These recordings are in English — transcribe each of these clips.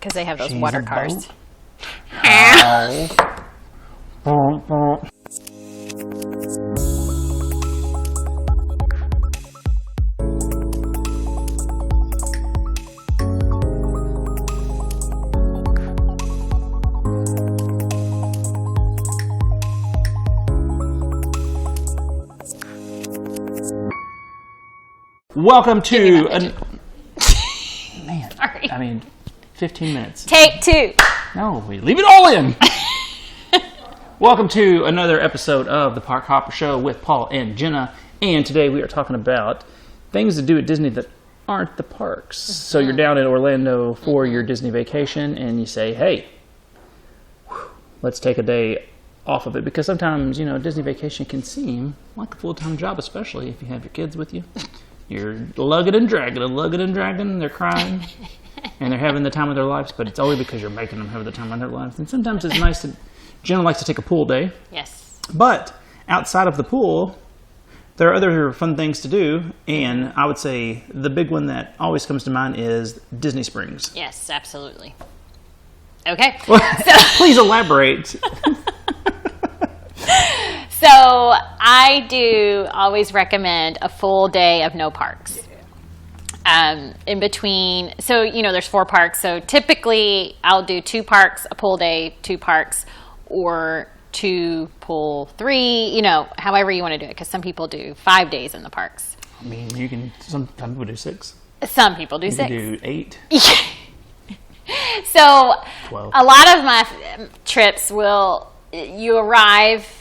because they have those water cars. Welcome to man. Sorry. I mean, 15 minutes. Take 2. No, we leave it all in. Welcome to another episode of the Park Hopper Show with Paul and Jenna. And today we are talking about things to do at Disney that aren't the parks. Mm-hmm. So you're down in Orlando for your Disney vacation and you say, hey, let's take a day off of it. Because sometimes, Disney vacation can seem like a full-time job, especially if you have your kids with you. You're lugging and dragging, they're crying, and they're having the time of their lives, but it's only because you're making them have the time of their lives. And sometimes it's nice to, Jenna likes to take a pool day. Yes. But outside of the pool, there are other fun things to do, and I would say the big one that always comes to mind is Disney Springs. Yes, absolutely. Okay. Please elaborate. So I do always recommend a full day of no parks. In between, so there's 4 parks. So typically I'll do 2 parks, a pool day, 2 parks, or 2 pool, 3. However you want to do it, because some people do 5 days in the parks. I mean, some people do 6. Some people do 6. You can do 8. So 12. A lot of my trips you arrive.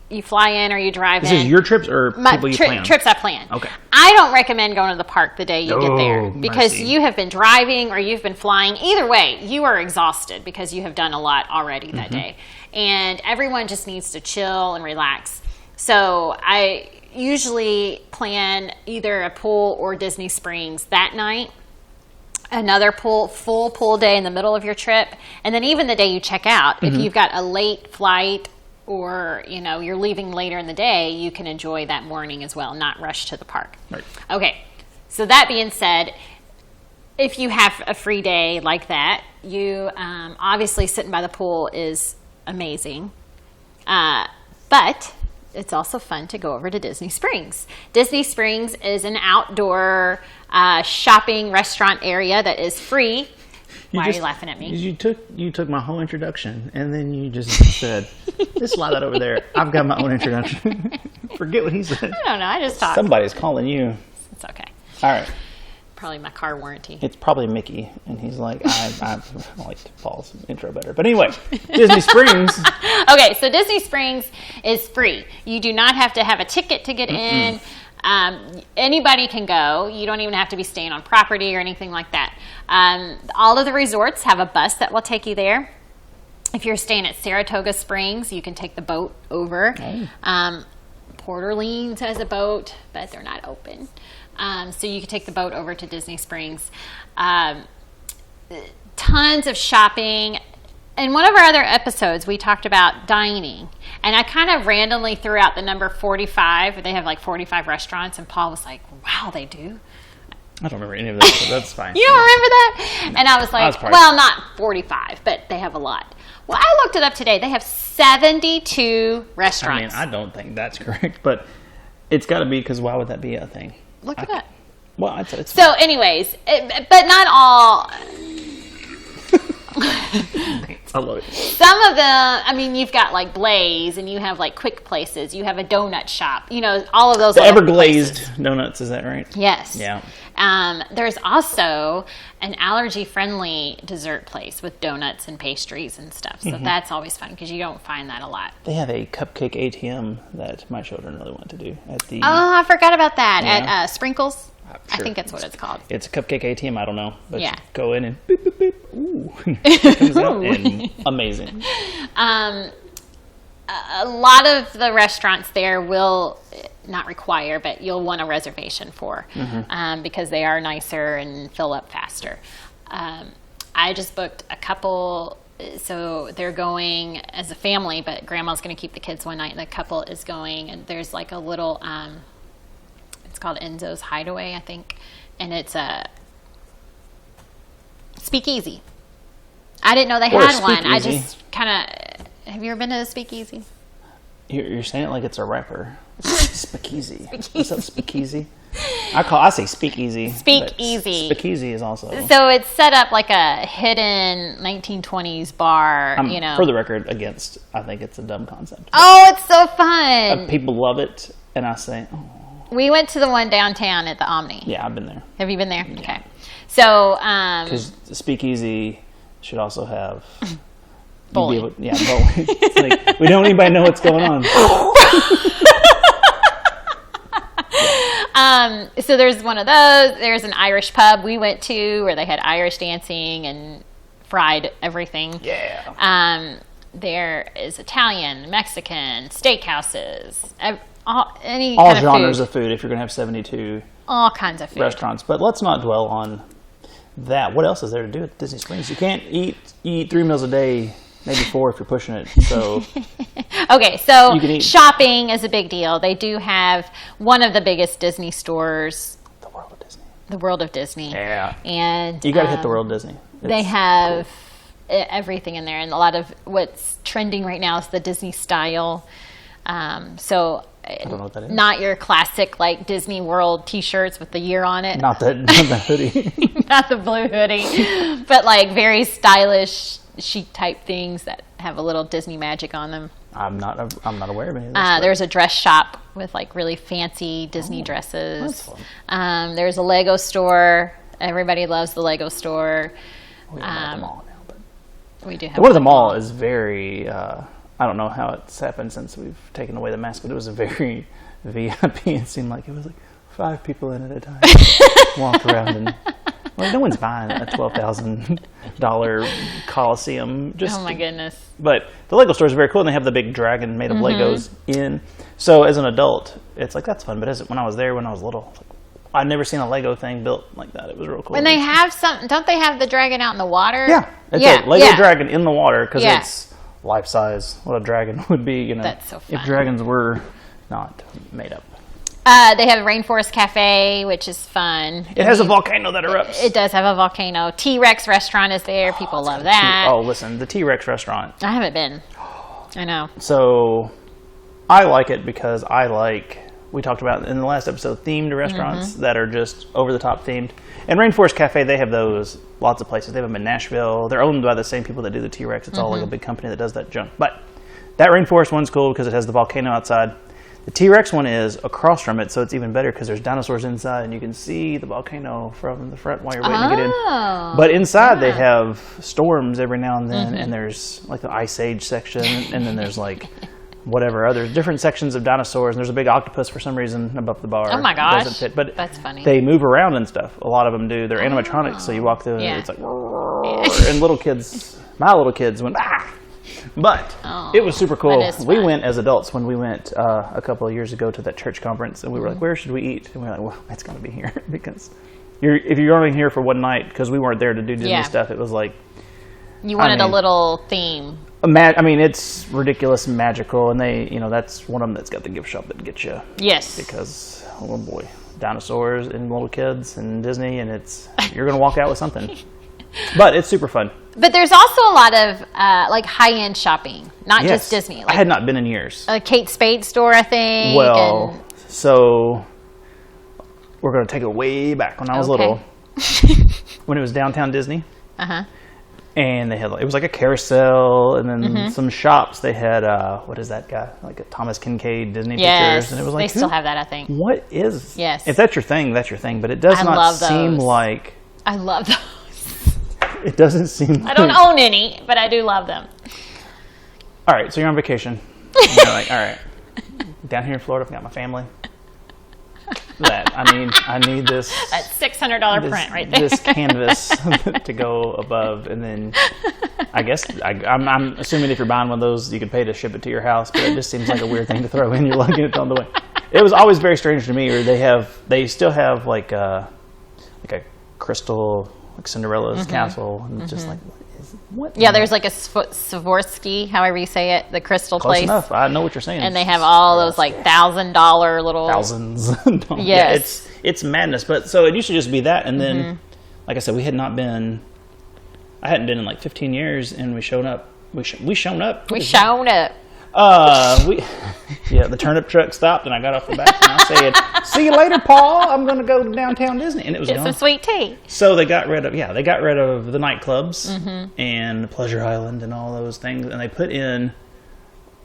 You fly in or you drive in. This is your trips or people you plan? Trips I plan. Okay. I don't recommend going to the park the day you get there because mercy. You have been driving or you've been flying. Either way, you are exhausted because you have done a lot already that day. And everyone just needs to chill and relax. So I usually plan either a pool or Disney Springs that night. Another full pool day in the middle of your trip. And then even the day you check out, if you've got a late flight or you're leaving later in the day, you can enjoy that morning as well, not rush to the park. Right. Okay, so that being said, if you have a free day like that, you obviously sitting by the pool is amazing, but it's also fun to go over to Disney Springs. Disney Springs is an outdoor shopping restaurant area that is free. Why are you laughing at me? You took my whole introduction, and then you just said, just slide that over there. I've got my own introduction. Forget what he said. I don't know. I just talked. Somebody's calling you. It's okay. All right. Probably my car warranty. It's probably Mickey, and he's like, I liked Paul's intro better. But anyway, Disney Springs. Okay, so Disney Springs is free. You do not have to have a ticket to get in. Anybody can go. You don't even have to be staying on property or anything like that. All of the resorts have a bus that will take you there. If you're staying at Saratoga Springs, you can take the boat over. Okay. Port Orleans has a boat, but they're not open. So you can take the boat over to Disney Springs. Tons of shopping. In one of our other episodes, we talked about dining, and I kind of randomly threw out the number 45. They have like 45 restaurants, and Paul was like, wow, they do? I don't remember any of that, so that's fine. You don't remember that? No. And I was like, well, not 45, but they have a lot. Well, I looked it up today. They have 72 restaurants. I don't think that's correct, but it's got to be, because why would that be a thing? Look it up. Well, it's so anyways, but not all... I love it. Some of them, you've got like Blaze, and you have like quick places. You have a donut shop. All of those. The Everglazed donuts, is that right? Yes. Yeah. There's also an allergy-friendly dessert place with donuts and pastries and stuff. So that's always fun because you don't find that a lot. They have a cupcake ATM that my children really want to do at the. Oh, I forgot about that at Sprinkles. Sure. I think that's what it's called. It's a cupcake ATM. I don't know, but yeah. You go in and beep, beep, beep. Ooh, it comes out and amazing. A lot of the restaurants there will not require, but you'll want a reservation for because they are nicer and fill up faster. I just booked a couple. So they're going as a family, but Grandma's going to keep the kids one night, and the couple is going, and there's like a little. It's called Enzo's Hideaway, I think, and it's a speakeasy. I didn't know they Or a had one. I speakeasy. just kind of. Have you ever been to a speakeasy? You're saying it like it's a rapper. Speakeasy. What's up, speakeasy? I say speakeasy. Speakeasy. Speakeasy is also. So it's set up like a hidden 1920s bar, For the record, against. I think it's a dumb concept. Oh, it's so fun. People love it, and I say, oh. We went to the one downtown at the Omni. Yeah, I've been there. Have you been there? Yeah. Okay. So, because speakeasy should also have bowling. Bowling. It's like, we don't want anybody to know what's going on. So there's one of those. There's an Irish pub we went to where they had Irish dancing and fried everything. Yeah. There is Italian, Mexican, steakhouses, all genres of food. If you're going to have 72 all kinds of food restaurants, but let's not dwell on that. What else is there to do at Disney Springs? You can't eat 3 meals a day. Maybe 4 if you're pushing it. So okay, so shopping is a big deal. They do have one of the biggest Disney stores. The World of Disney. The World of Disney. Yeah. And you got to hit the World of Disney. They have everything in there, and a lot of what's trending right now is the Disney style. So I don't know what that is. Not your classic like Disney World T-shirts with the year on it. Not the hoodie. Not the blue hoodie, but like very stylish chic type things that have a little Disney magic on them. I'm not aware of any of this. There's a dress shop with like really fancy Disney dresses. That's fun. There's a Lego store. Everybody loves the Lego store. We don't have them all now, but we do have the one at the mall is very. I don't know how it's happened since we've taken away the mask, but it was a very VIP. It seemed like it was like 5 people in at a time. Walked around and no one's buying a $12,000 Coliseum. Oh my goodness! But the Lego store is very cool, and they have the big dragon made of Legos in. So as an adult, it's like that's fun. But when I was little, I'd never seen a Lego thing built like that. It was real cool. When they have don't they have the dragon out in the water? Yeah, it's a Lego dragon in the water because it's life size. What a dragon would be, That's so fun. if dragons were not made up. They have Rainforest Cafe, which is fun. It has a volcano that erupts. It does have a volcano. T-Rex restaurant is there. People love that. Listen, the T-Rex restaurant. I haven't been. I know. So I like it because we talked about in the last episode, themed restaurants that are just over-the-top themed. And Rainforest Cafe, they have those lots of places. They have them in Nashville. They're owned by the same people that do the T-Rex. It's all like a big company that does that junk. But that Rainforest one's cool because it has the volcano outside. The T-Rex one is across from it, so it's even better because there's dinosaurs inside, and you can see the volcano from the front while you're waiting to get in. But inside they have storms every now and then, and there's like the Ice Age section, and then there's like whatever other different sections of dinosaurs, and there's a big octopus for some reason above the bar. Oh my gosh, doesn't fit, but that's funny. They move around and stuff. A lot of them do. They're animatronics, so you walk through and it's like, and my little kids went, ah! But it was super cool. We went as adults when we went a couple of years ago to that church conference, and we were like, where should we eat? And we were like, well, it's got to be here because if you're only here for one night, because we weren't there to do Disney stuff, it was like... You wanted a little theme. It's ridiculous and magical, and they, that's one of them that's got the gift shop that gets you. Yes. Because, oh boy, dinosaurs and little kids and Disney, and you're going to walk out with something. But it's super fun. But there's also a lot of high-end shopping, not just Disney. I had not been in years. A Kate Spade store, I think. Well, so we're going to take it way back when I was little, when it was downtown Disney. And they had it was like a carousel, and then some shops. They had what is that guy? Like a Thomas Kincaid Disney pictures, and it was like they still have that, I think. What is? Yes. If that's your thing, that's your thing. But it does not seem like. I love those. It doesn't seem. I don't own any, but I do love them. All right, so you're on vacation. And you're like, all right, down here in Florida, I've got my family. I need this. That $600 print right there. This canvas to go above, and then I guess I'm assuming if you're buying one of those, you could pay to ship it to your house. But it just seems like a weird thing to throw in. You're lugging it on the way. It was always very strange to me. Where they still have like a crystal. Like Cinderella's castle, and it's just like, what? Yeah, there's like a Swarovski, however you say it, the crystal Close place. enough. I know what you're saying. And they have all those like $1,000 little thousands. Yes, it's madness. But so it used to just be that, and then, like I said, we had not been I hadn't been in like 15 years, and we shown up. We shown up. The turnip truck stopped, and I got off the back, and I said, "See you later, Paul. I'm going to go to downtown Disney," and it was Get gone. some sweet tea. So they got rid of the nightclubs and Pleasure Island and all those things, and they put in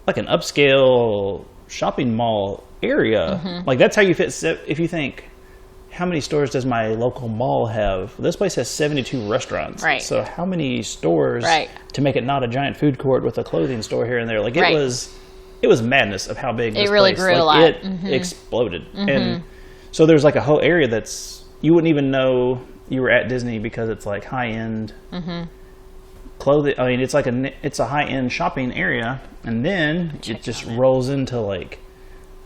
like an upscale shopping mall area. Like that's how you fit. If you think, how many stores does my local mall have? This place has 72 restaurants. Right. So how many stores to make it not a giant food court with a clothing store here and there? Like it was madness of how big this it really place. grew a lot. It exploded. And so there's like a whole area you wouldn't even know you were at Disney because it's like high end clothing. I mean, it's a high end shopping area, and then it just rolls into like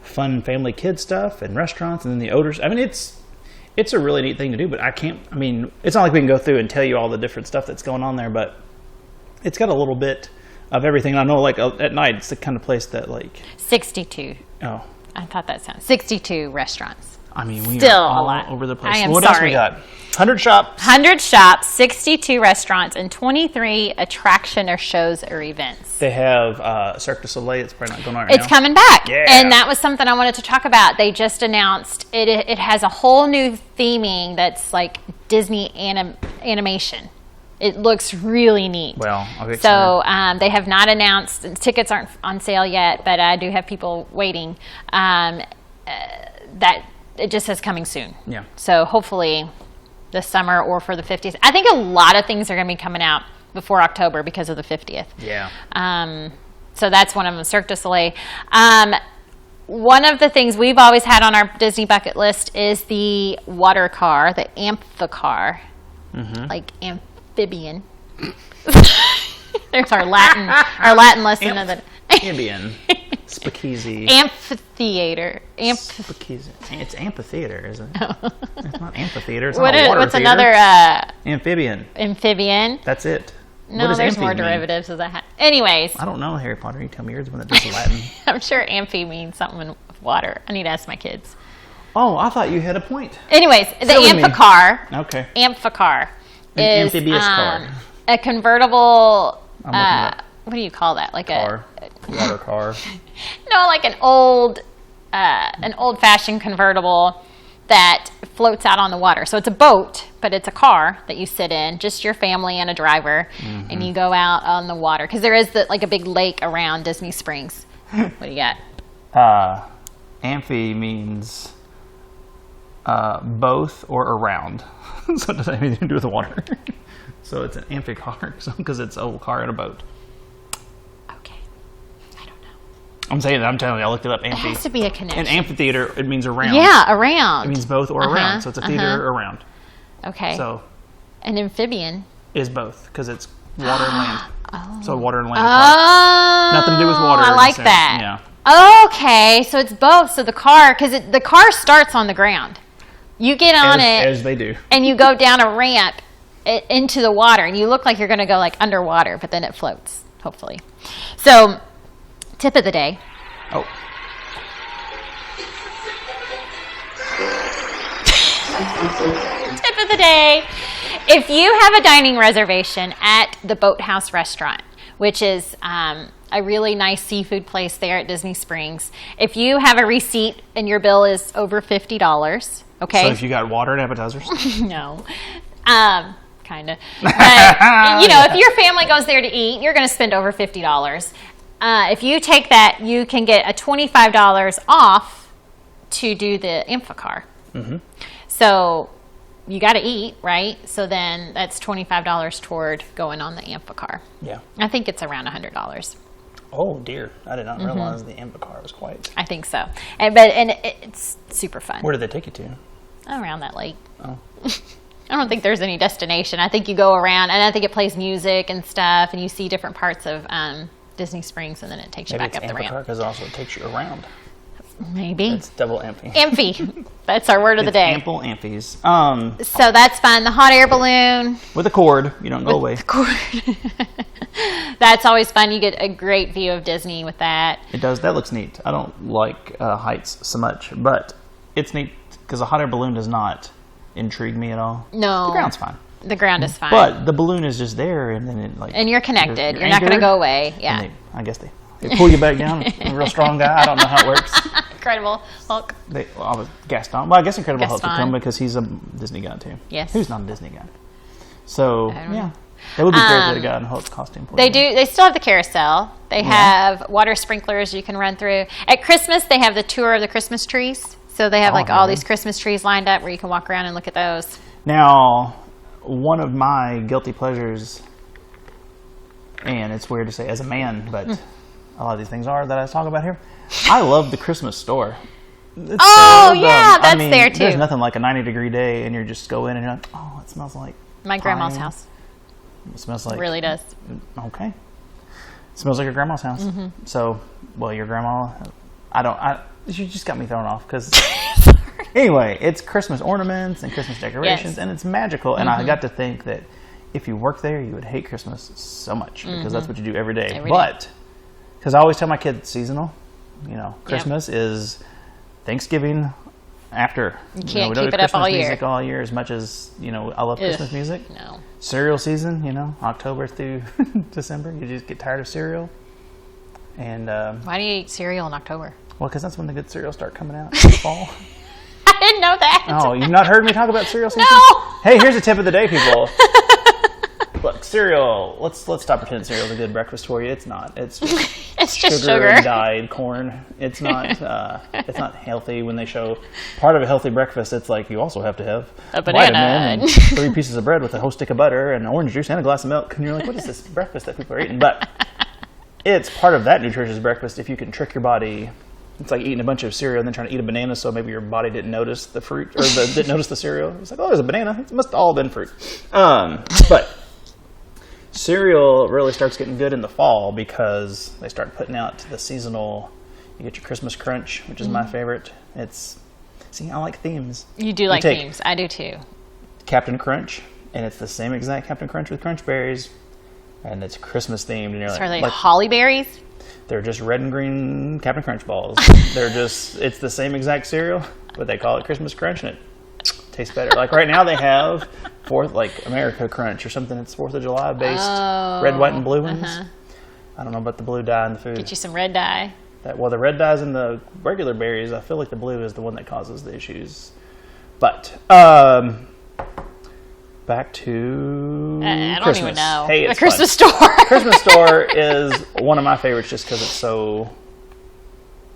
fun family kid stuff and restaurants, and then the odors. I mean, it's a really neat thing to do, but it's not like we can go through and tell you all the different stuff that's going on there, but it's got a little bit of everything. I know, like, at night, it's the kind of place that, like... 62. Oh. I thought that sounded... 62 restaurants. I mean, we Still are all a lot. over the place. I am what sorry. else we got? 100 shops. 100 shops, 62 restaurants, and 23 attraction or shows or events. They have Cirque du Soleil. It's probably not going on right It's now. coming back. Yeah. And that was something I wanted to talk about. They just announced it has a whole new theming that's like Disney animation. It looks really neat. Well, okay. So they have not announced, tickets aren't on sale yet, but I do have people waiting. That it just says coming soon. Yeah. So hopefully this summer or for the 50th. I think a lot of things are going to be coming out before October because of the 50th. Yeah. So that's one of them, Cirque du Soleil. One of the things we've always had on our Disney bucket list is the water car, the amphicar, like amphibian. There's our Latin lesson of the amphibian. Speakeasy. Amphitheater. Speakeasy. It's amphitheater, isn't it? Oh. It's not amphitheater. It's not a water what's theater. another amphibian. Amphibian. That's it. No, there's more derivatives of that. Anyways. I don't know, Harry Potter. You tell me yours when it does Latin. I'm sure amphi means something with water. I need to ask my kids. Oh, I thought you had a point. Anyways, the amphicar. Okay. Amphicar An is amphibious car. a convertible. I'm looking What do you call that? Like car. Water car. No, like an old-fashioned convertible that floats out on the water. So it's a boat, but it's a car that you sit in, just your family and a driver, and you go out on the water because there is like a big lake around Disney Springs. What do you got? Amphi means both or around, so it doesn't have anything to do with the water. So it's an amphi car because it's a car and a boat. I'm telling you, I looked it up. It has to be a connection. An amphitheater, it means around. Yeah, around. It means both or around. So it's a theater around. Okay. So an amphibian is both because it's water and land. Oh. So water and land. Oh. Nothing to do with water. I like that. Yeah. Okay, so it's both. So the car, because the car starts on the ground. You get on it. As they do. And you go down a ramp into the water. And you look like you're going to go like underwater, but then it floats, hopefully. So... Tip of the day. Oh. Tip of the day. If you have a dining reservation at the Boathouse Restaurant, which is a really nice seafood place there at Disney Springs, if you have a receipt and your bill is over $50, okay? So if you got water and appetizers? No. Kind of. But, if your family goes there to eat, you're going to spend over $50. If you take that, you can get a $25 off to do the amphicar. So you got to eat, right? So then that's $25 toward going on the amphicar. Yeah. I think it's around $100. Oh dear, I did not realize the amphicar was quite. I think so, and it's super fun. Where did they take you to? Around that lake. Oh. I don't think there's any destination. I think you go around, and I think it plays music and stuff, and you see different parts of Disney Springs, and then it takes you back up the ramp. Because also it takes you around. Maybe. It's double amphi. Amphi. That's our word of the day. Ample amphis. So that's fun. The hot air balloon. With a cord. You don't go away. The cord. That's always fun. You get a great view of Disney with that. It does. That looks neat. I don't like heights so much, but it's neat because a hot air balloon does not intrigue me at all. No. The ground's fine. The ground is fine. But the balloon is just there, and then it and you're connected. You're not going to go away. Yeah. I guess they pull you back down. A real strong guy. I don't know how it works. Incredible Hulk. Gaston. Well, I guess Incredible Hulk could come because he's a Disney guy too. Yes. Who's not a Disney guy? So yeah, that would be great for the guy in Hulk's costume. They still have the carousel. They have water sprinklers you can run through. At Christmas, they have the tour of the Christmas trees. So they have all these Christmas trees lined up where you can walk around and look at those. Now, one of my guilty pleasures, and it's weird to say as a man, but a lot of these things are that I talk about here. I love the Christmas store. That's there too. There's nothing like a 90-degree day and you just go in and you're like, oh, it smells like my grandma's house. It smells like... It really does. Okay. It smells like your grandma's house. Mm-hmm. So, well, your grandma... you just got me thrown off because... Anyway, it's Christmas ornaments and Christmas decorations, and it's magical. And I got to think that if you work there, you would hate Christmas so much because that's what you do every day. Because I always tell my kids it's seasonal. Christmas is Thanksgiving after. You can't we don't keep do it up Christmas all year. music all year as much as, I love Christmas music. No. Cereal season, October through December. You just get tired of cereal. And why do you eat cereal in October? Well, because that's when the good cereals start coming out in the fall. I didn't know that. Oh, you've not heard me talk about cereal season? No. Hey, here's a tip of the day, people. Look, cereal. Let's stop pretending cereal's a good breakfast for you. It's not. It's just sugar and dyed corn. It's not. It's not healthy. When they show part of a healthy breakfast, it's like you also have to have a banana and 3 pieces of bread with a whole stick of butter and orange juice and a glass of milk. And you're like, what is this breakfast that people are eating? But it's part of that nutritious breakfast if you can trick your body. It's like eating a bunch of cereal and then trying to eat a banana, so maybe your body didn't notice the fruit or didn't notice the cereal. It's like, oh, there's a banana. It must have all been fruit. But cereal really starts getting good in the fall because they start putting out the seasonal. You get your Christmas Crunch, which is my favorite. I like themes. You do like themes. I do too. Captain Crunch, and it's the same exact Captain Crunch with crunch berries, and it's Christmas themed. And you're are they holly berries? They're just red and green Captain Crunch balls. It's the same exact cereal, but they call it Christmas Crunch, and it tastes better. Like right now they have America Crunch or something. It's 4th of July based red, white, and blue ones. I don't know about the blue dye in the food. Get you some red dye. The red dye's in the regular berries. I feel like the blue is the one that causes the issues. But back to I don't Christmas. even know. Hey, it's the Christmas store. Christmas store is one of my favorites just because it's so,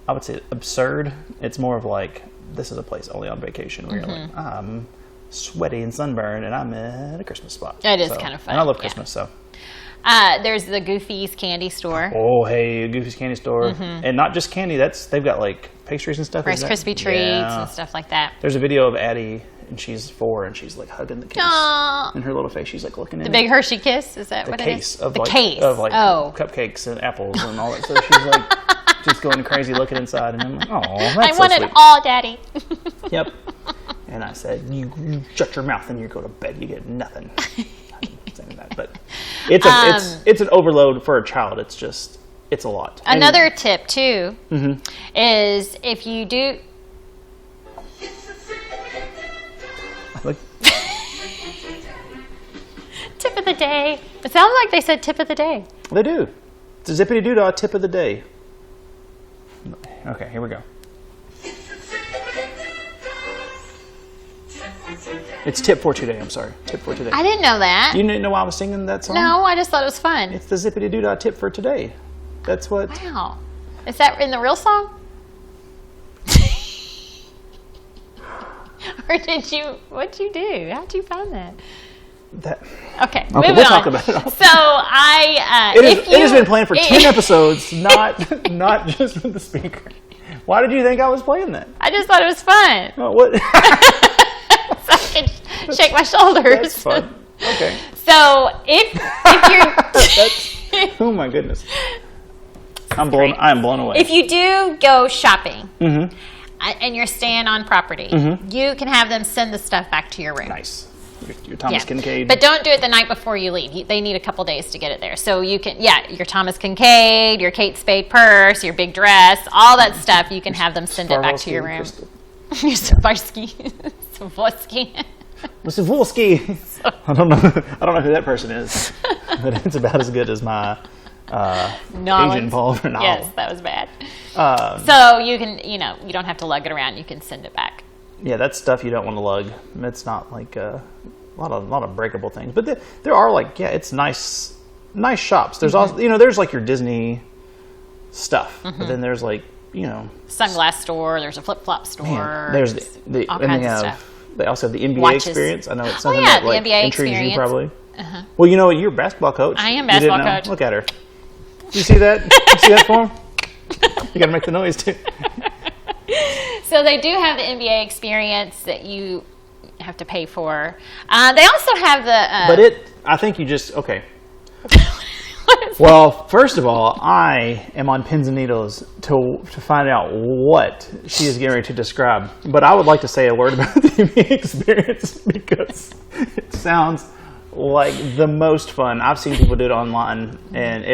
I would say, absurd. It's more of like, this is a place only on vacation where you're like, I'm sweaty and sunburned and I'm at a Christmas spot. It is kind of fun. And I love Christmas, so. There's the Goofy's candy store. Oh, hey, Goofy's candy store. And not just candy, they've got like pastries and stuff. Rice Krispie treats and stuff like that. There's a video of Addie, and she's 4, and she's like hugging the case. Aww. In her little face, she's like looking in the big Hershey Kiss. Is that what it is? The case of cupcakes and apples and all that. So she's like just going crazy looking inside, and I'm like, oh, that's I want sweet. it all, Daddy. Yep. And I said, you shut your mouth and you go to bed. You get nothing. I'm saying that, but it's an overload for a child. It's a lot. Another tip too is if you do. Tip of the day. It sounds like they said tip of the day. They do. It's a zippity doo dah tip of the day. Okay, here we go. It's tip for today. I'm sorry. Tip for today. I didn't know that. You didn't know why I was singing that song? No, I just thought it was fun. It's the zippity doo dah tip for today. That's what. Wow. Is that in the real song? Or what'd you do? How'd you find that? Okay, moving we'll on. Talk about it. So it has been playing for 10 episodes, not just with the speaker. Why did you think I was playing that? I just thought it was fun. Oh, what? So I could shake my shoulders. That's fun. Okay. So if you're oh my goodness. I am blown away. If you do go shopping and you're staying on property, you can have them send the stuff back to your room. Nice. Your Thomas Kincaid. But don't do it the night before you leave. They need a couple days to get it there. So you can, your Thomas Kincaid, your Kate Spade purse, your big dress, all that stuff, you can have them send it back to your room. Your Swarovski. Mr. Volsky. I don't know who that person is, but it's about as good as my Agent Paul novel. Yes, that was bad. So you can, you don't have to lug it around. You can send it back. Yeah, that's stuff you don't want to lug. It's not like a lot of breakable things, but there are it's nice shops. There's also there's like your Disney stuff, but then there's sunglass store. There's a flip flop store. Man, there's the all kinds of stuff. They also have the NBA Watches. experience. I know it's something the that NBA intrigues experience. you probably. Well, you're a basketball coach. I am basketball coach. Look at her. You see that? You see that form? You got to make the noise too. So they do have the NBA experience that you have to pay for. They also have the. I think you just okay. Well, first of all, I am on pins and needles to find out what she is getting ready to describe. But I would like to say a word about the NBA experience because it sounds like the most fun. I've seen people do it online, and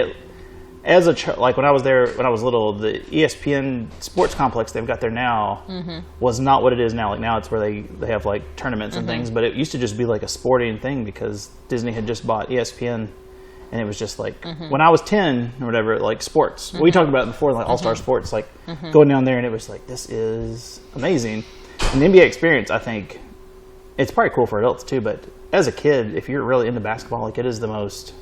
when I was there when I was little, the ESPN sports complex they've got there now was not what it is now. Like now, it's where they have like tournaments and things. But it used to just be like a sporting thing because Disney had just bought ESPN. And it was just like, when I was 10 or whatever, like sports. We talked about it before, like all-star sports, like going down there and it was like, this is amazing. And the NBA experience, I think, it's probably cool for adults too, but as a kid, if you're really into basketball, like it is the most,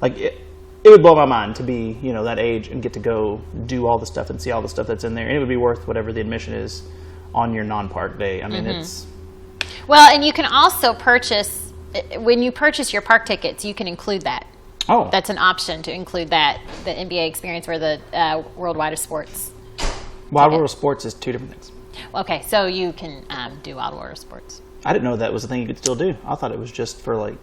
like it would blow my mind to be, that age and get to go do all the stuff and see all the stuff that's in there. And it would be worth whatever the admission is on your non-park day. I mean, it's... Well, and you can also purchase, when you purchase your park tickets, you can include that. Oh. That's an option to include that, the NBA experience or the Worldwide of Sports. Wild World of Sports is two different things. Okay, so you can do Wild World of Sports. I didn't know that was a thing you could still do. I thought it was just for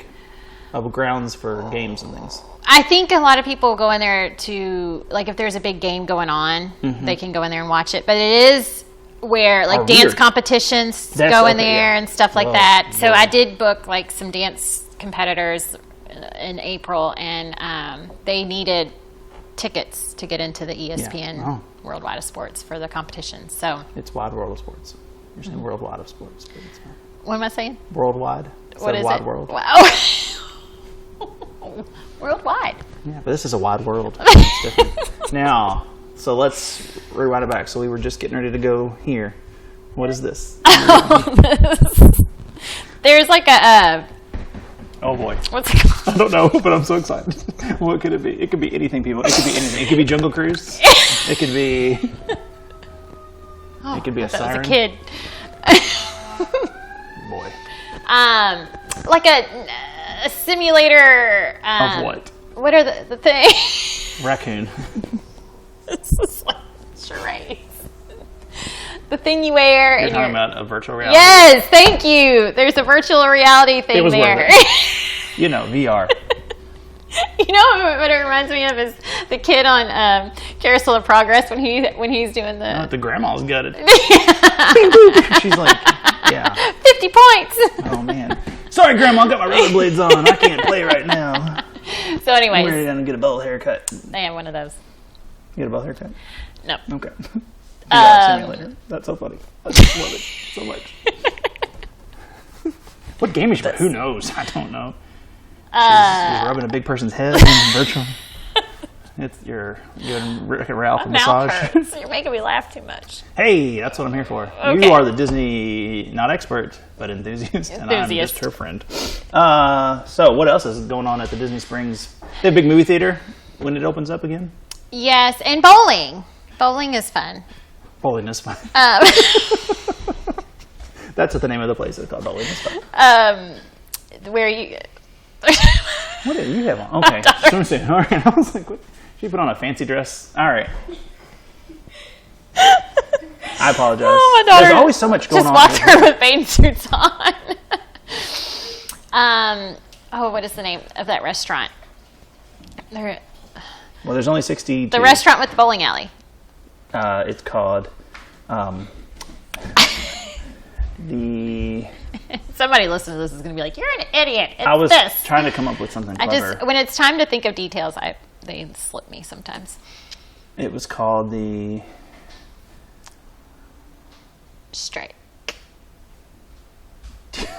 grounds for games and things. I think a lot of people go in there to, if there's a big game going on, they can go in there and watch it. But it is where, dance competitions go in there and stuff like that. So I did book, some dance competitors in April, and they needed tickets to get into the ESPN Worldwide of Sports for the competition. So it's Wide World of Sports. You're saying Worldwide of Sports, but it's not. What am I saying? Worldwide. What is Wide it? World. Wow. Worldwide. Yeah, but this is a wide world. It's different. Now, so let's rewind it back. So we were just getting ready to go here. What is this? There's a. Oh boy. What's it called? I don't know, but I'm so excited. What could it be? It could be anything, people. It could be anything. It could be Jungle Cruise. It could be... it could be a siren. Was a kid. Boy. Like a simulator... of what? What are the things? Raccoon. It's just like charades. The thing you wear. You're talking about a virtual reality? Yes, thank you. There's a virtual reality thing there. VR. You know what it reminds me of is the kid on Carousel of Progress when he's doing the... the grandma's got it. She's like, 50 points. Oh, man. Sorry, Grandma, I got my rollerblades on. I can't play right now. So anyways. I'm ready to get a bowl haircut. I am one of those. You get a bowl haircut? No. Okay. Simulator. That's so funny. I just love it so much. What game is she? Who knows? I don't know. She's rubbing a big person's head in virtual. You're giving Rick and Ralph a massage. Hurts. You're making me laugh too much. Hey, that's what I'm here for. Okay. You are the Disney, not expert, but enthusiast, and I'm just her friend. So what else is going on at the Disney Springs? They have a big movie theater when it opens up again? Yes, and bowling. Bowling is fun. Bowling is fun. That's what the name of the place is called. Bowling is fun. Where you... What do you have on? Okay. Swimsuit. All right. I was like, what? She put on a fancy dress. All right. I apologize. Oh, my daughter. There's always so much going on. Just walked her with bathing suits on. What is the name of that restaurant? Well, there's only 60. The restaurant with the bowling alley. It's called the... Somebody listening to this is going to be like, "You're an idiot." It's I was this. trying to come up with something clever. When it's time to think of details, they slip me sometimes. It was called the... Strike.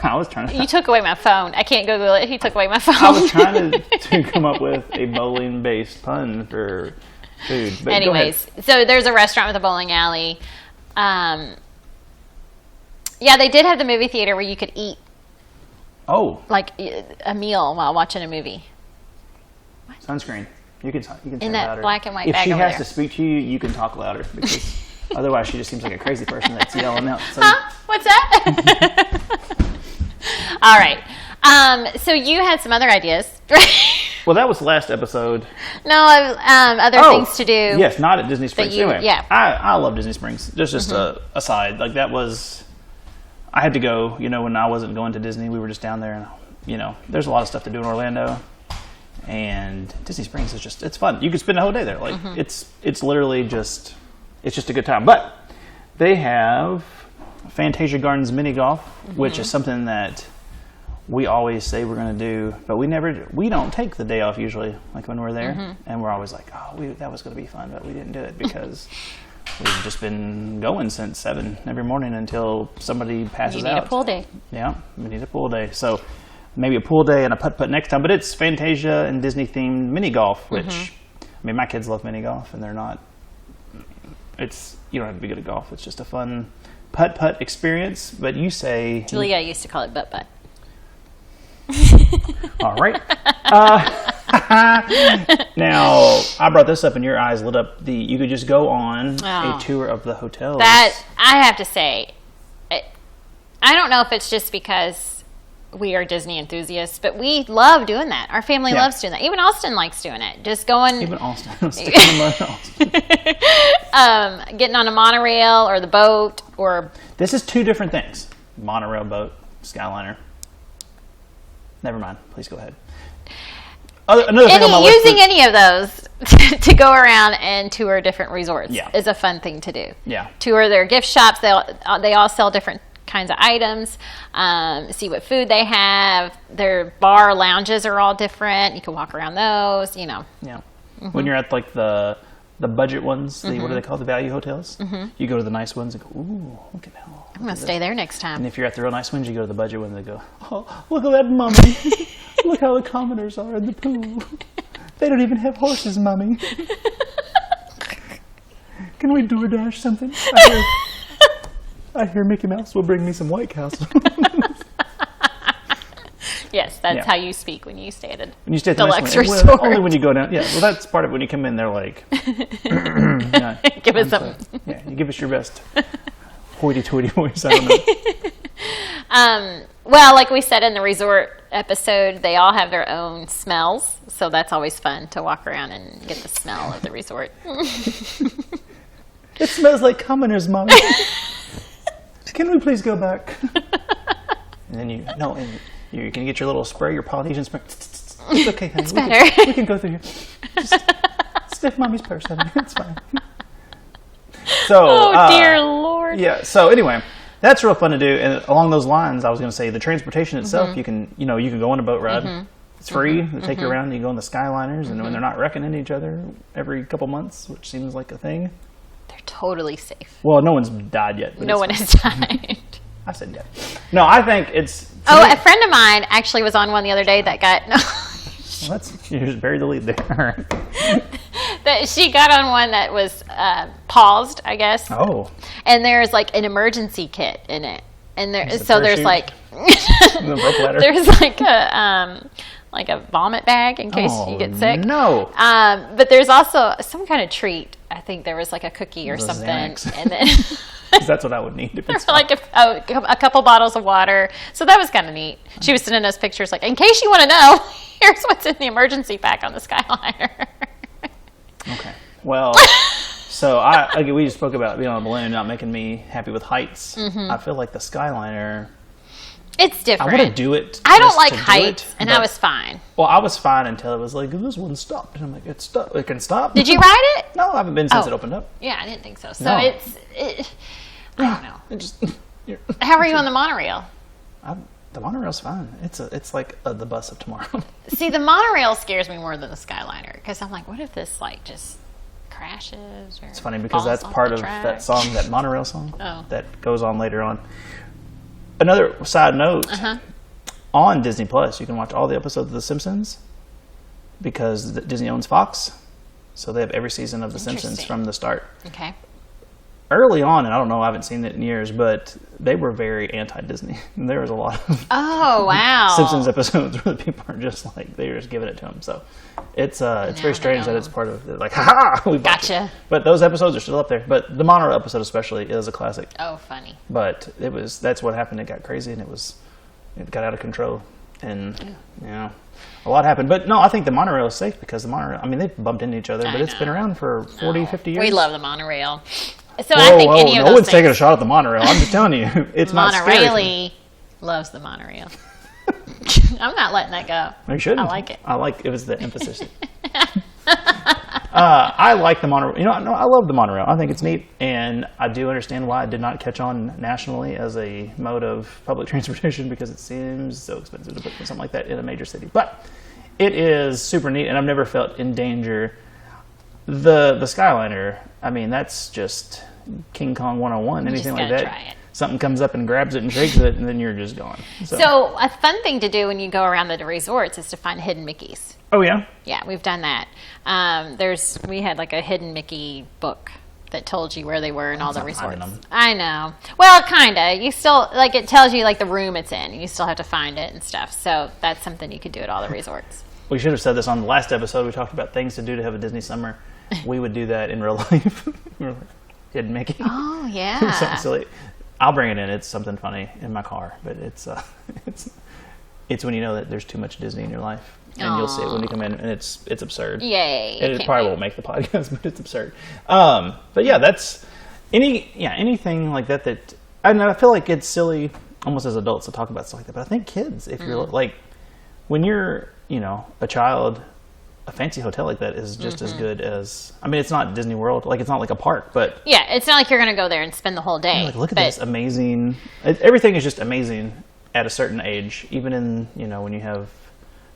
I was trying to. You took away my phone. I can't Google it. He took away my phone. I was trying to come up with a bowling-based pun for food. But anyways, so there's a restaurant with a bowling alley. Yeah, they did have the movie theater where you could eat. Oh. Like a meal while watching a movie. What? Sunscreen. You can say in that louder. black and white if bag she over has there. to speak to you, you can talk louder because otherwise she just seems like a crazy person that's yelling out. So. Huh? What's that? All right. So you had some other ideas. Well, that was the last episode. No, other things to do. Yes, not at Disney Springs. Anyway, yeah. I love Disney Springs. Just a aside. Like that was, I had to go, when I wasn't going to Disney, we were just down there and, there's a lot of stuff to do in Orlando. And Disney Springs is it's fun. You can spend a whole day there. Like it's literally it's just a good time. But they have Fantasia Gardens mini golf, which is something that we always say we're going to do, but we don't take the day off usually, like when we're there, and we're always like, that was going to be fun, but we didn't do it because we've just been going since 7 every morning until somebody passes out. You need a pool day. Yeah, we need a pool day. So maybe a pool day and a putt-putt next time, but it's Fantasia and Disney-themed mini golf, which, my kids love mini golf, and they're not, you don't have to be good at golf. It's just a fun putt-putt experience, but you say... Julia used to call it butt-butt. All right. Now, I brought this up and your eyes lit up. You could just go on a tour of the hotels. That, I have to say, I don't know if it's just because we are Disney enthusiasts, but we love doing that. Our family loves doing that. Even Austin likes doing it. Just going... Even Austin. Getting on a monorail or the boat or... This is 2 different things. Monorail, boat, Skyliner. Never mind. Please go ahead. Another thing on my list using any of those to go around and tour different resorts is a fun thing to do. Yeah. Tour their gift shops. They all sell different kinds of items. See what food they have. Their bar lounges are all different. You can walk around those. Yeah. When you're at like the budget ones, what do they call the value hotels? You go to the nice ones and go, ooh, look at that. I'm going to stay there next time. And if you're at the real nice ones, you go to the budget ones and go, oh, look at that mummy. Look how the commoners are in the pool. They don't even have horses, mummy. Can we DoorDash something? I hear Mickey Mouse will bring me some White Castle. Yes, that's how you speak when you stay at a deluxe resort. Well, only when you go down. Yeah, well, that's part of it. When you come in, they're like, give us some. You give us your best hoity-toity voice. I don't know. Well, like we said in the resort episode, they all have their own smells, so that's always fun to walk around and get the smell of the resort. It smells like commoners, Mommy. Can we please go back? And then you can get your little spray, your Polynesian spray. It's okay, honey. It's better. We can go through here. Just sniff Mommy's purse, honey. It's fine. So, dear Lord. Yeah. So anyway, that's real fun to do. And along those lines, I was going to say the transportation itself. You can go on a boat ride. It's free. They take you around. You go on the Skyliners, and when they're not wrecking into each other every couple months, which seems like a thing. They're totally safe. Well, no one's died yet. No one has died. I said yet. No, I think it's. A friend of mine actually was on one the other day that got. No. Well, you just buried the lead there. That she got on one that was paused, I guess. Oh. And there's like an emergency kit in it, and there's like there's like a vomit bag in case you get sick. No. But there's also some kind of treat. I think there was like a cookie or something, Xanax. and then that's what I would need. If it's like a couple bottles of water. So that was kind of neat. She was sending us pictures like, in case you want to know, here's what's in the emergency pack on the Skyliner. Okay. Well, so we just spoke about being on a balloon not making me happy with heights. I feel like the Skyliner. It's different. I want to do it. I don't like heights, and I was fine. Well, I was fine until it was like, this one stopped. And I'm like, it can stop. Did you ride it? No, I haven't been since it opened up. Yeah, I didn't think so. So No. I don't know. How are you on the monorail? The monorail's fine. It's like the bus of tomorrow. See, the monorail scares me more than the Skyliner, because I'm like, what if this like just crashes? Or It's funny because falls that's off part the of track? that song, that monorail song, that goes on later on. Another side note, on Disney Plus, you can watch all the episodes of The Simpsons because Disney owns Fox. So they have every season of The Simpsons from the start. Okay. Early on, and I don't know, I haven't seen it in years, but they were very anti-Disney. And there was a lot of Simpsons episodes where the people are just like, they're just giving it to them. So it's very strange that it's part of, like, ha-ha, we gotcha. But those episodes are still up there. But the monorail episode especially is a classic. Oh, funny. But that's what happened. It got crazy, and it got out of control. And, a lot happened. But no, I think the monorail is safe because the monorail, I mean, they've bumped into each other, but it's been around for 40, 50 years. We love the monorail. So I think any of those one's taking a shot at the monorail. I'm just telling you, it's not scary. Railey loves the monorail. I'm not letting that go. No, you shouldn't. I like it. It was the emphasis. I like the monorail. I love the monorail. I think it's neat, and I do understand why it did not catch on nationally as a mode of public transportation because it seems so expensive to put something like that in a major city. But it is super neat, and I've never felt in danger. The Skyliner, I mean, that's just King Kong 101. Anything like that. Try it. Something comes up and grabs it and shakes it, and then you're just gone. So a fun thing to do when you go around the resorts is to find hidden Mickeys. Oh, yeah? Yeah, we've done that. We had like a hidden Mickey book that told you where they were in all the resorts. I know. Well, kind of. You still, like, it tells you, like, the room it's in. You still have to find it and stuff. So that's something you could do at all the resorts. We should have said this on the last episode. We talked about things to do to have a Disney summer. We would do that in real life. Hidden Mickey. Oh, yeah. Something silly. I'll bring it in. It's something funny in my car. But it's when you know that there's too much Disney in your life. And you'll see it when you come in, and it's absurd. Yay! And it probably won't make the podcast, but it's absurd. But yeah, that's anything like that. And I feel like it's silly, almost as adults, to talk about stuff like that. But I think kids, if you're like, when you're a child, a fancy hotel like that is just as good as. I mean, it's not Disney World, like it's not like a park, but yeah, it's not like you're going to go there and spend the whole day. Like, look at this amazing. Everything is just amazing at a certain age, even in when you have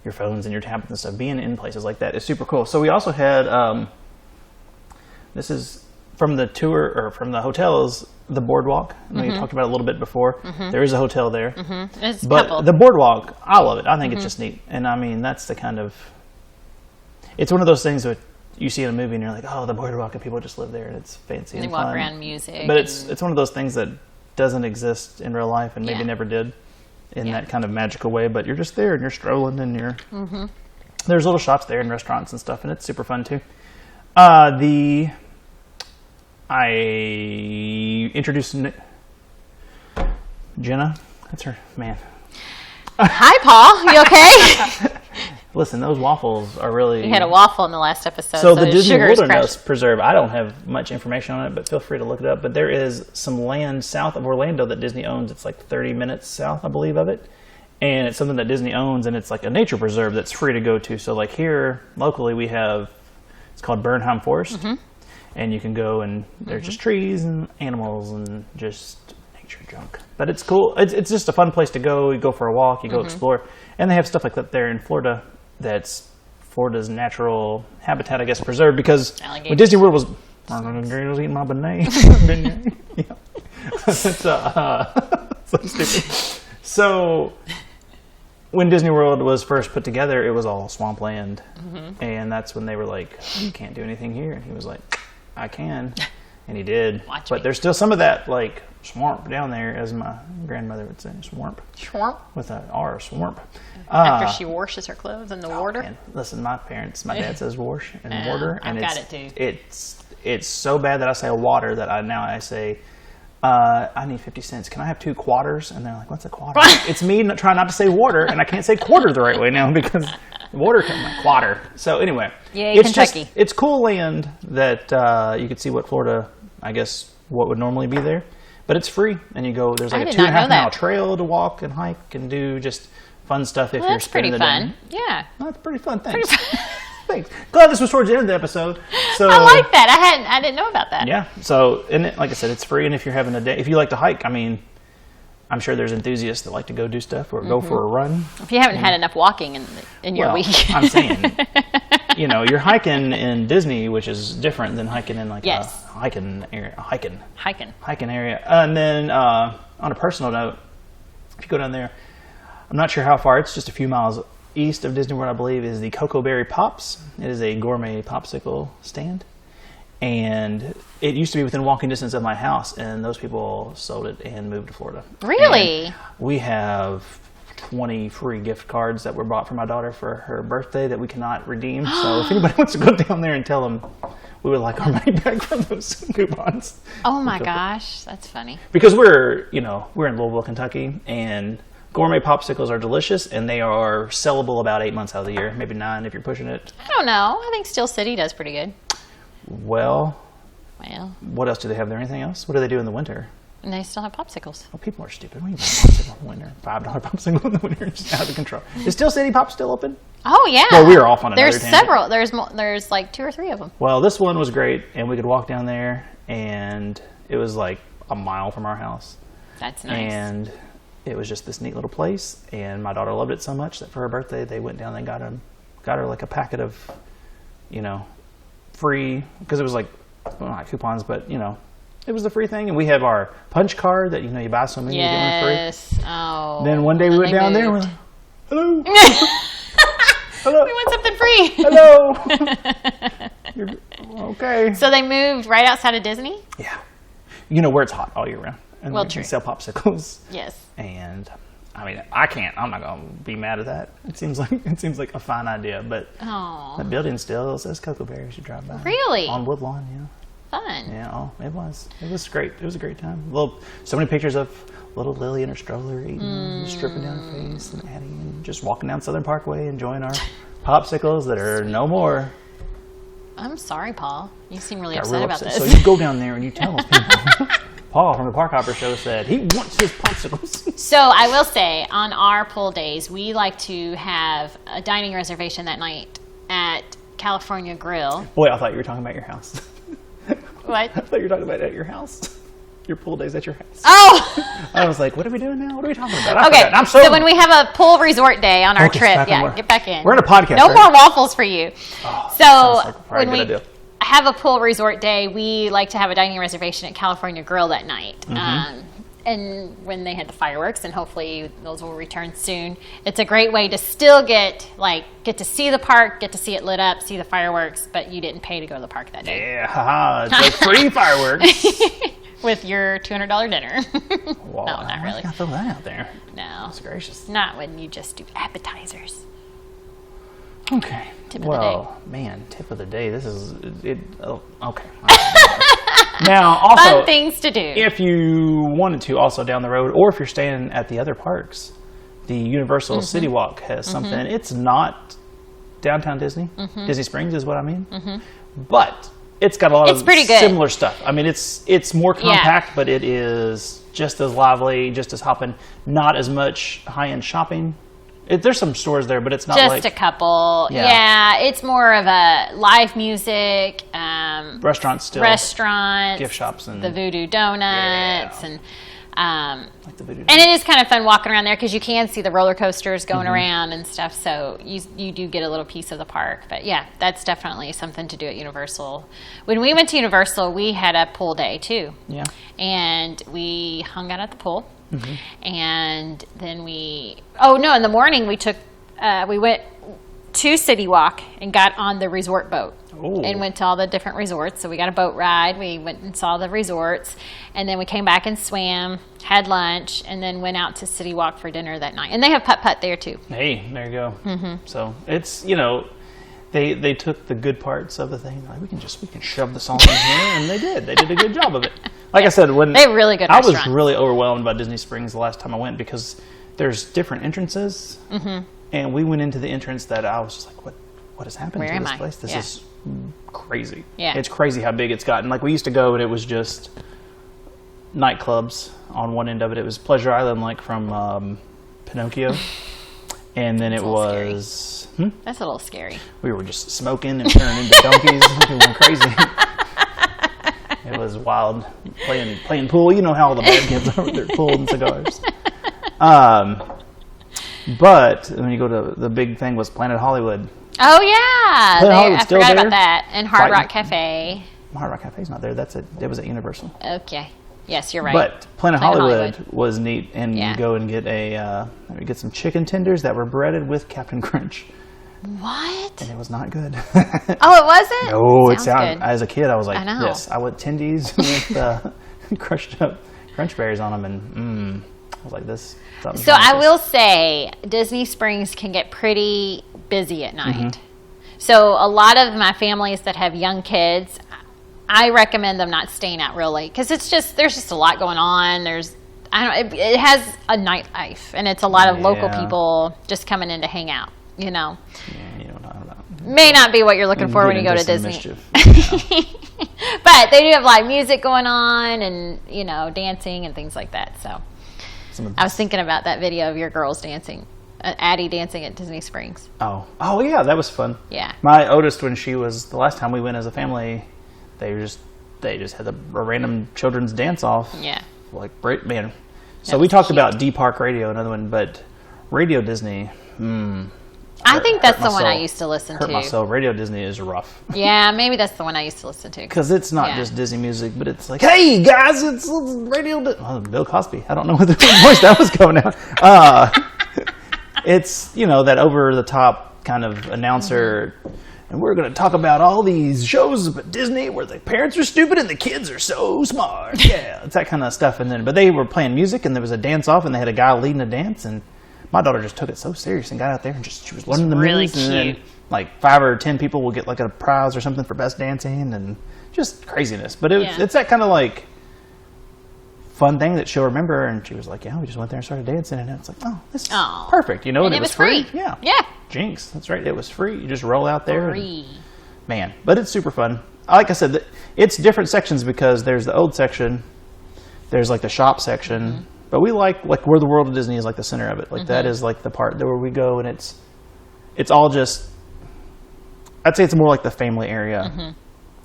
your phones and your tablets and stuff, being in places like that is super cool. So we also had, this is from the tour, or from the hotels, the boardwalk. We talked about it a little bit before. There is a hotel there. But the boardwalk, I love it. I think it's just neat. And I mean, that's the kind of, it's one of those things that you see in a movie and you're like, oh, the boardwalk, and people just live there and it's fancy and they fun. walk around music. But it's one of those things that doesn't exist in real life and maybe never did. In that kind of magical way, but you're just there and you're strolling and you're there's little shops there and restaurants and stuff, and it's super fun too. I introduced Jenna. That's her, man. Hi, Paul. You okay? Listen, those waffles are really... You had a waffle in the last episode. So the Disney Wilderness Preserve, I don't have much information on it, but feel free to look it up. But there is some land south of Orlando that Disney owns. It's like 30 minutes south, I believe, of it. And it's something that Disney owns, and it's like a nature preserve that's free to go to. So like here, locally, we have... It's called Bernheim Forest. And you can go, and there's just trees and animals and just nature junk. But it's cool. It's just a fun place to go. You go for a walk. You go explore. And they have stuff like that there in Florida. That's Florida's natural habitat, I guess, preserved, because when Disney World was eating my banana. It's so stupid. So when Disney World was first put together, it was all swampland, and that's when they were like, "You can't do anything here," and he was like, "I can," and he did. But there's still some of that like swamp down there, as my grandmother would say, swamp. Swamp with an R, swamp. After she washes her clothes in the water. Man. Listen, my dad says wash and water, and I've got it too. It's so bad that I say water that I say, I need 50 cents. Can I have 2 quarters? And they're like, what's a quarter? It's me trying not to say water, and I can't say quarter the right way now because water comes like quarter. So anyway, it's Kentucky. It's cool land that you could see what Florida, I guess, what would normally be there, but it's free, and you go. There's like a 2.5 mile trail to walk and hike and do just fun stuff if you're spending the day. That's pretty fun. Yeah. That's pretty fun. Thanks. Thanks. Glad this was towards the end of the episode. So I like that. I didn't know about that. Yeah. So, and like I said, it's free. And if you're having a day, if you like to hike, I mean, I'm sure there's enthusiasts that like to go do stuff or go for a run. If you haven't had enough walking in your week. I'm saying, you're hiking in Disney, which is different than hiking in like a hiking area. And then on a personal note, If you go down there, I'm not sure how far. It's just a few miles east of Disney World, I believe, is the Cocoa Berry Pops. It is a gourmet popsicle stand. And it used to be within walking distance of my house, and those people sold it and moved to Florida. Really? And we have 20 free gift cards that were bought for my daughter for her birthday that we cannot redeem. So if anybody wants to go down there and tell them we would like our money back from those coupons. Oh my gosh, that's funny. Because we're in Louisville, Kentucky, and gourmet popsicles are delicious, and they are sellable about 8 months out of the year, maybe 9 if you're pushing it. I don't know. I think Steel City does pretty good. Well, what else do they have there? Anything else? What do they do in the winter? And they still have popsicles. Oh, people are stupid. We buy popsicle in the winter. $5 popsicle in the winter. It's just out of control. Is Steel City Pop still open? Oh, yeah. Well, we were off on another tangent. Several. There's like 2 or 3 of them. Well, this one was great, and we could walk down there, and it was like a mile from our house. That's nice. And it was just this neat little place, and my daughter loved it so much that for her birthday, they went down and got her like a packet of, free, because it was like, well, not coupons, but it was the free thing. And we have our punch card that you buy so many, you get one free. Yes. Oh. Then one day we went down there and we're like, hello. Hello. We want something free. Hello. Okay. So they moved right outside of Disney? Yeah. Where it's hot all year round. And Well, we true. can sell popsicles. Yes. And I mean, I'm not going to be mad at that. It seems like a fine idea, but that building still says Cocoa Berry. You should drive by. Really? On Woodlawn, yeah. Fun. Yeah, it was. It was great. It was a great time. So many pictures of little Lily in her stroller eating, stripping down her face, and Addie, and just walking down Southern Parkway, enjoying our popsicles that are no more. I'm sorry, Paul. You seem really Got upset real about upset. this. So you go down there and you tell those people. Paul from the Park Hopper Show said he wants his popsicles. So I will say, on our pool days, we like to have a dining reservation that night at California Grill. Boy, I thought you were talking about your house. What? I thought you were talking about at your house. Your pool days at your house. Oh! I was like, what are we doing now? What are we talking about? Okay, I'm so when we have a pool resort day on our Focus trip, back on get back in. We're in a podcast, No right? more waffles for you. Oh, So sounds like when a we good idea. have a pool resort day, we like to have a dining reservation at California Grill that night. Mm-hmm. And when they had the fireworks, and hopefully those will return soon, it's a great way to still get to see the park, get to see it lit up, see the fireworks, but you didn't pay to go to the park that day. Yeah, haha, it's like free fireworks. With your $200 dinner. Well, No, not really. I gotta throw that out there. No. That's gracious. Not when you just do appetizers. Okay. Tip of the day. Man, tip of the day. This is it. Oh, okay. Now, also, Fun things to do. if you wanted to, also down the road, or if you're staying at the other parks, the Universal City Walk has something. It's not downtown Disney. Disney Springs is what I mean. But it's got a lot of pretty good. similar stuff. I mean, it's more compact, but it is just as lively, just as hopping. Not as much high-end shopping. There's some stores there, but it's not just like a couple. Yeah. Yeah, it's more of a live music, restaurants still. restaurants, Gift shops and the Voodoo Donuts, Yeah. and Like the Voodoo and it is kind of fun walking around there because you can see the roller coasters going around and stuff. So you do get a little piece of the park. But yeah, that's definitely something to do at Universal. When we went to Universal, we had a pool day too. Yeah. And we hung out at the pool. And then in the morning we went to City Walk and got on the resort boat. Ooh. And went to all the different resorts. So we got a boat ride. We went and saw the resorts. And then we came back and swam, had lunch, and then went out to City Walk for dinner that night. And they have putt-putt there too. Hey, there you go. So it's, they took the good parts of the thing. Like, we can shove this all in here, and they did. They did a good job of it. Like I said, when They have really good I was restaurants. really overwhelmed by Disney Springs the last time I went because there's different entrances, and we went into the entrance that I was just like, what has happened Where to am this I? place? This Yeah. is crazy. Yeah. It's crazy how big it's gotten. Like, we used to go, and it was just nightclubs on one end of it. It was Pleasure Island, like from Pinocchio, and then it a little scary. was. That's a little scary. We were just smoking and turning into donkeys. We went crazy. It was wild. Playing pool. You know how all the bad kids are with their pool and cigars. But when you go to the big thing was Planet Hollywood. Oh yeah, Planet Hollywood's I still forgot there? about that. And Hard Fighting. Rock Cafe. Hard Rock Cafe's not there. It was at Universal. Okay. Yes, you're right. But Planet Hollywood was neat, and Yeah. you go and get some chicken tenders that were breaded with Captain Crunch. What? And it was not good. Oh, it wasn't? No, it Sounds sounded. good. As a kid, I was like, I know. yes. I want tendies with crushed up crunch berries on them, and I was like, this. So I will say, Disney Springs can get pretty busy at night. So a lot of my families that have young kids, I recommend them not staying out real late because there's just a lot going on. It has a nightlife, and it's a lot of local people just coming in to hang out. Yeah, you know what I'm talking about. May not be what you're looking for when you go to Disney. But they do have live music going on and, dancing and things like that. So I was thinking about that video of your girls dancing, Addie dancing at Disney Springs. Oh, yeah, that was fun. Yeah. My oldest, when she was, the last time we went as a family, they just had a random children's dance off. Yeah. Like, man. So we talked about D-Park Radio, another one, but Radio Disney, I think that's the one I used to listen to. Hurt myself. Radio Disney is rough. Yeah, maybe that's the one I used to listen to. Because it's not just Disney music, but it's like, hey, guys, it's Radio Disney. Oh, Bill Cosby. I don't know what the voice that was going out. It's, that over-the-top kind of announcer, and we're going to talk about all these shows about Disney where the parents are stupid and the kids are so smart. Yeah, it's that kind of stuff. But they were playing music, and there was a dance-off, and they had a guy leading a dance, and my daughter just took it so serious and got out there and she was learning the moves. And then like 5 or 10 people will get like a prize or something for best dancing and just craziness. But it's that kind of like fun thing that she'll remember. And she was like, yeah, we just went there and started dancing. And it's like, oh, this is perfect. And it was free. Yeah. Yeah. Jinx. That's right. It was free. You just roll out there. Man, but it's super fun. Like I said, it's different sections because there's the old section. There's like the shop section. But we like where the World of Disney is like the center of it. Like that is like the part where we go and it's all just, I'd say it's more like the family area.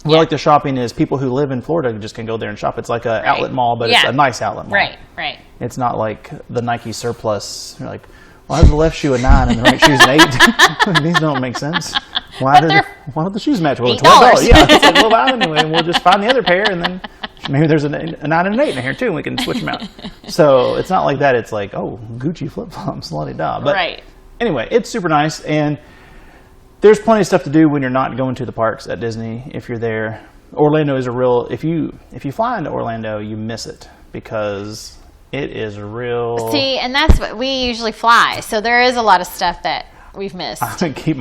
Where like the shopping is people who live in Florida just can go there and shop. It's like an outlet mall, but it's a nice outlet mall. Right. It's not like the Nike surplus. You're like, why is the left shoe a 9 and the right shoe's an 8? These don't make sense. Why don't the shoes match? Well, $12. Yeah, it's like, well, anyway, and we'll just find the other pair, and then maybe there's a 9 and an 8 in here too, and we can switch them out. So it's not like that. It's like, oh, Gucci flip flops, la-di-da. But anyway, it's super nice, and there's plenty of stuff to do when you're not going to the parks at Disney. If you're there, Orlando is a real. If you fly into Orlando, you miss it because it is a real. See, and that's what we usually fly. So there is a lot of stuff that we've missed. I keep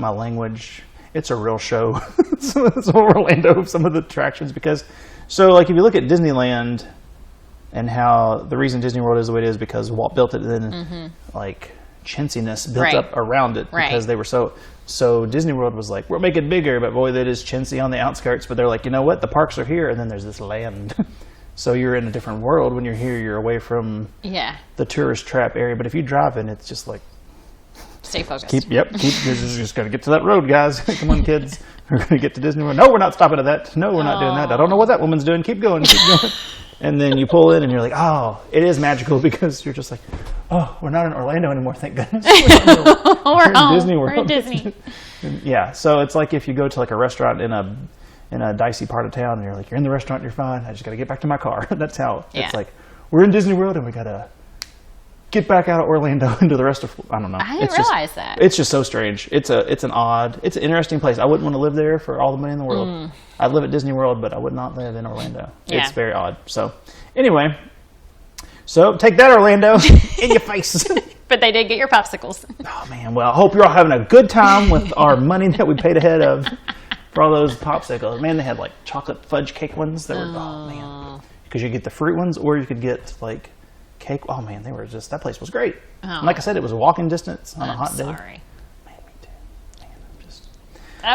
my language. It's a real show. It's Orlando, some of the attractions, because like if you look at Disneyland and how the reason Disney World is the way it is because Walt built it, and then like chintziness built up around it because they were so Disney World was like, we're making it bigger, but boy, that is chintzy on the outskirts. But they're like, you know what, the parks are here, and then there's this land. So you're in a different world. When you're here, you're away from the tourist trap area. But if you drive in, it's just like, stay focused. You're just got to get to that road, guys. Come on, kids. We're going to get to Disney World. No, we're not stopping at that. No, we're not doing that. I don't know what that woman's doing. Keep going. And then you pull in and you're like, oh, it is magical because you're just like, oh, we're not in Orlando anymore, thank goodness. We're in Disney World. We're in Disney. Yeah, so it's like if you go to like a restaurant in a dicey part of town and you're like, you're in the restaurant, you're fine. I just got to get back to my car. That's how it's like, we're in Disney World and we got to get back out of Orlando into the rest of, I don't know. I didn't realize that. It's just so strange. It's an interesting place. I wouldn't want to live there for all the money in the world. I'd live at Disney World, but I would not live in Orlando. Yeah. It's very odd. So anyway, take that, Orlando, in your face. But they did get your popsicles. Oh man, well, I hope you're all having a good time with our money that we paid ahead of for all those popsicles. Man, they had like chocolate fudge cake ones that were, oh man. Because you get the fruit ones or you could get like cake. Oh man, that place was great. And like I said, it was a walking distance on a hot day. Sorry. Man, me too. Man, I'm just.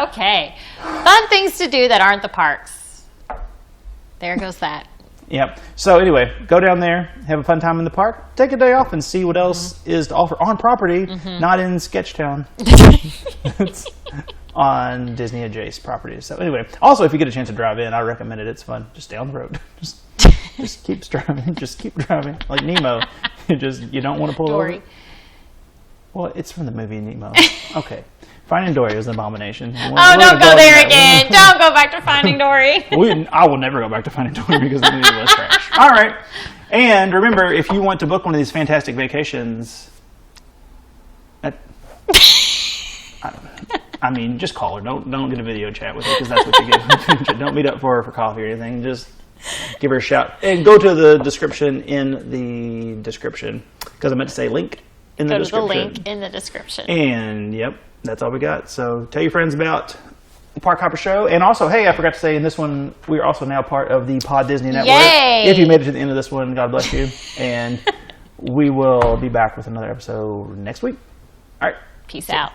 Okay. Fun things to do that aren't the parks. There goes that. Yep. So anyway, go down there, have a fun time in the park, take a day off and see what else is to offer on property, not in Sketchtown. It's on Disney adjacent properties. So anyway, also if you get a chance to drive in, I recommend it. It's fun. Just stay on the road. Just keep driving. Just keep driving. Like Nemo. You don't want to pull Dory. over. Well, it's from the movie Nemo. Okay. Finding Dory was an abomination. Don't go there again. Don't go back to Finding Finding Dory. I will never go back to Finding Dory because the movie was trash. All right. And remember, if you want to book one of these fantastic vacations, just call her. Don't get a video chat with her because that's what you get. Don't meet up for her for coffee or anything. Just give her a shout. And go to the description in the description because I meant to say link in the description. Go to the link in the description. And, yep, that's all we got. So tell your friends about the Park Hopper Show. And also, hey, I forgot to say in this one, we are also now part of the Pod Disney Network. Yay! If you made it to the end of this one, God bless you. And we will be back with another episode next week. All right. Peace out.